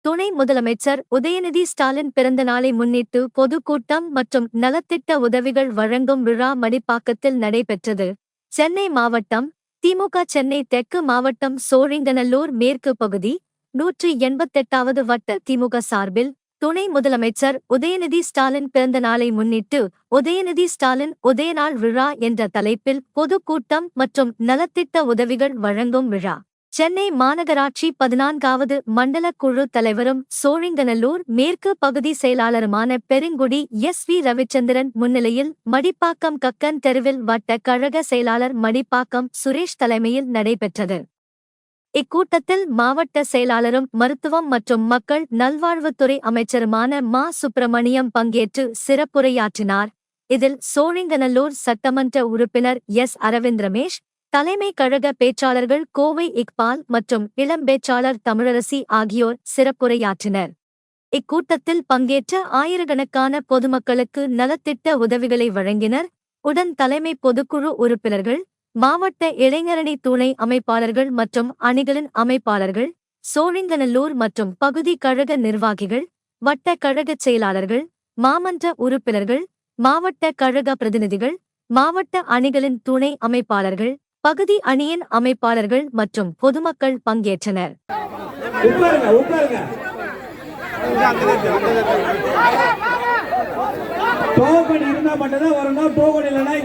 துணை முதலமைச்சர் உதயநிதி ஸ்டாலின் பிறந்த நாளை முன்னிட்டு பொதுக்கூட்டம் மற்றும் நலத்திட்ட உதவிகள் வழங்கும் விழா மடிப்பாக்கத்தில் நடைபெற்றது. சென்னை மாவட்டம் திமுக சென்னை தெற்கு மாவட்டம் சோழிங்கநல்லூர் மேற்கு பகுதி 188வது வட்ட திமுக சார்பில் துணை முதலமைச்சர் உதயநிதி ஸ்டாலின் பிறந்த நாளை முன்னிட்டு உதயநிதி ஸ்டாலின் உதயநாள் விழா என்ற தலைப்பில் பொதுக்கூட்டம் மற்றும் நலத்திட்ட உதவிகள் வழங்கும் விழா. சென்னை மாநகராட்சி 14வது மண்டல குழு தலைவரும் சோழிங்கநல்லூர் மேற்கு பகுதி செயலாளருமான பெருங்குடி எஸ்.வி. ரவிச்சந்திரன் முன்னிலையில் மடிப்பாக்கம் கக்கன் தெருவில் வட்ட கழக செயலாளர் மடிப்பாக்கம் சுரேஷ் தலைமையில் நடைபெற்றது. இக்கூட்டத்தில் மாவட்ட செயலாளரும் மருத்துவம் மற்றும் மக்கள் நல்வாழ்வுத்துறை அமைச்சருமான மா. சுப்பிரமணியம் பங்கேற்று சிறப்புரையாற்றினார். இதில் சோழிங்கநல்லூர் சட்டமன்ற உறுப்பினர் எஸ். அரவிந்த் ரமேஷ், தலைமை கழக பேச்சாளர்கள் கோவை இக்பால் மற்றும் இளம்பேச்சாளர் தமிழரசி ஆகியோர் சிறப்புரையாற்றினர். இக்கூட்டத்தில் பங்கேற்ற ஆயிரக்கணக்கான பொதுமக்களுக்கு நலத்திட்ட உதவிகளை வழங்கினர். உடன் தலைமை பொதுக்குழு உறுப்பினர்கள், மாவட்ட இளைஞரணி துணை அமைப்பாளர்கள் மற்றும் அணிகளின் அமைப்பாளர்கள், சோழிங்கநல்லூர் மற்றும் பகுதி கழக நிர்வாகிகள், வட்ட கழகச் செயலாளர்கள், மாமன்ற உறுப்பினர்கள், மாவட்ட கழக பிரதிநிதிகள், மாவட்ட அணிகளின் துணை அமைப்பாளர்கள், பகுதி அணியின் அமைப்பாளர்கள் மற்றும் பொதுமக்கள் பங்கேற்றனர். டோக்கன் இருந்தா மட்டும்தான் வரணும். டோக்கன் இல்லைன்னா இங்க